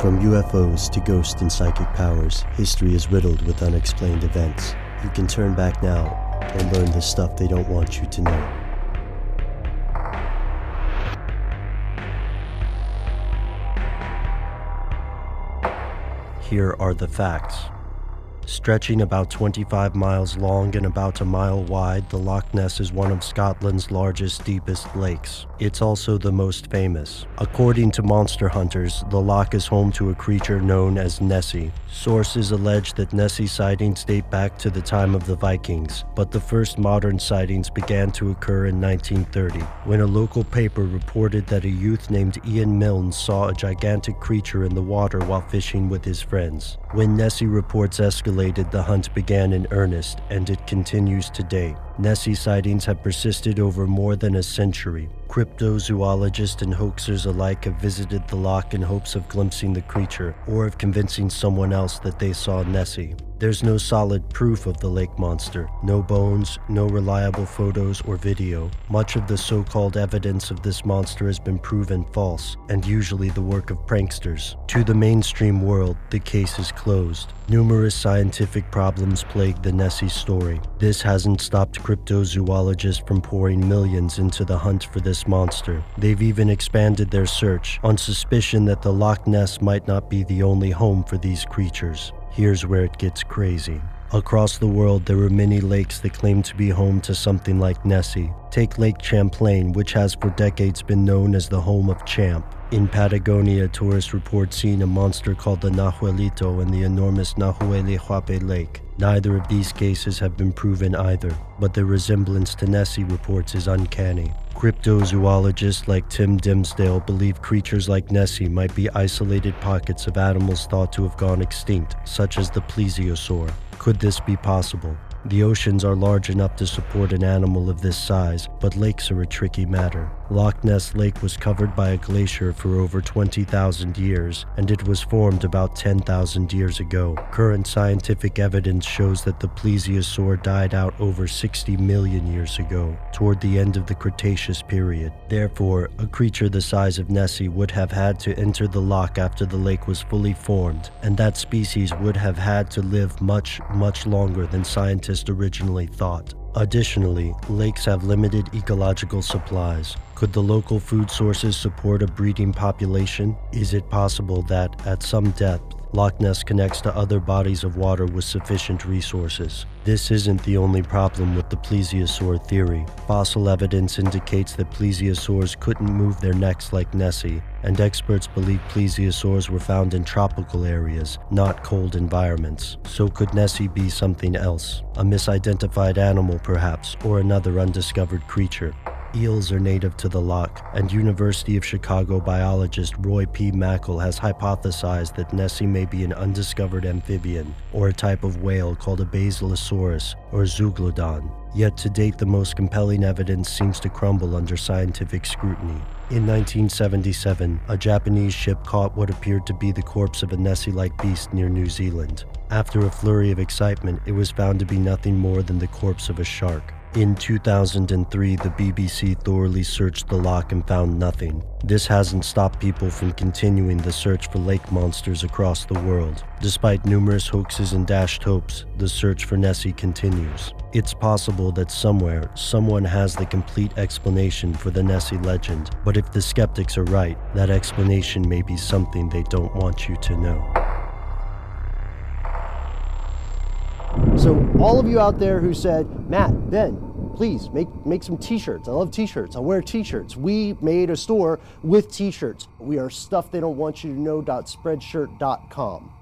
From UFOs to ghost and psychic powers, history is riddled with unexplained events. You can turn back now and learn the stuff they don't want you to know. Here are the facts. Stretching about 25 miles long and about a mile wide, the Loch Ness is one of Scotland's largest, deepest lakes. It's also the most famous. According to monster hunters, the loch is home to a creature known as Nessie. Sources allege that Nessie sightings date back to the time of the Vikings, but the first modern sightings began to occur in 1930, when a local paper reported that a youth named Ian Milnes saw a gigantic creature in the water while fishing with his friends. When Nessie reports escalated, the hunt began in earnest, and it continues today. Nessie sightings have persisted over more than a century. Cryptozoologists and hoaxers alike have visited the loch in hopes of glimpsing the creature or of convincing someone else that they saw Nessie. There's no solid proof of the lake monster, no bones, no reliable photos or video. Much of the so-called evidence of this monster has been proven false, and usually the work of pranksters. To the mainstream world, the case is closed. Numerous scientific problems plague the Nessie story. This hasn't stopped cryptozoologists from pouring millions into the hunt for this monster. They've even expanded their search on suspicion that the Loch Ness might not be the only home for these creatures. Here's where it gets crazy. Across the world, there are many lakes that claim to be home to something like Nessie. Take Lake Champlain, which has for decades been known as the home of Champ. In Patagonia, tourists report seeing a monster called the Nahuelito in the enormous Nahuel Lake. Neither of these cases have been proven either, but their resemblance to Nessie reports is uncanny. Cryptozoologists like Tim Dimsdale believe creatures like Nessie might be isolated pockets of animals thought to have gone extinct, such as the plesiosaur. Could this be possible? The oceans are large enough to support an animal of this size, but lakes are a tricky matter. Loch Ness Lake was covered by a glacier for over 20,000 years, and it was formed about 10,000 years ago. Current scientific evidence shows that the plesiosaur died out over 60 million years ago, toward the end of the Cretaceous period. Therefore, a creature the size of Nessie would have had to enter the loch after the lake was fully formed, and that species would have had to live much, much longer than scientists originally thought. Additionally, lakes have limited ecological supplies. Could the local food sources support a breeding population? Is it possible that, at some depth, Loch Ness connects to other bodies of water with sufficient resources? This isn't the only problem with the plesiosaur theory. Fossil evidence indicates that plesiosaurs couldn't move their necks like Nessie, and experts believe plesiosaurs were found in tropical areas, not cold environments. So could Nessie be something else? A misidentified animal perhaps, or another undiscovered creature? Eels are native to the loch, and University of Chicago biologist Roy P. Mackal has hypothesized that Nessie may be an undiscovered amphibian, or a type of whale called a basilosaurus or zeuglodon. Yet to date, the most compelling evidence seems to crumble under scientific scrutiny. In 1977, a Japanese ship caught what appeared to be the corpse of a Nessie-like beast near New Zealand. After a flurry of excitement, it was found to be nothing more than the corpse of a shark. In 2003, the BBC thoroughly searched the loch and found nothing. This hasn't stopped people from continuing the search for lake monsters across the world. Despite numerous hoaxes and dashed hopes, the search for Nessie continues. It's possible that somewhere, someone has the complete explanation for the Nessie legend, but if the skeptics are right, that explanation may be something they don't want you to know. So all of you out there who said, Matt, Ben, please make some t-shirts. I love t-shirts. I wear t-shirts. We made a store with t-shirts. We are stufftheydon'twantyoutoKnow.spreadshirt.com.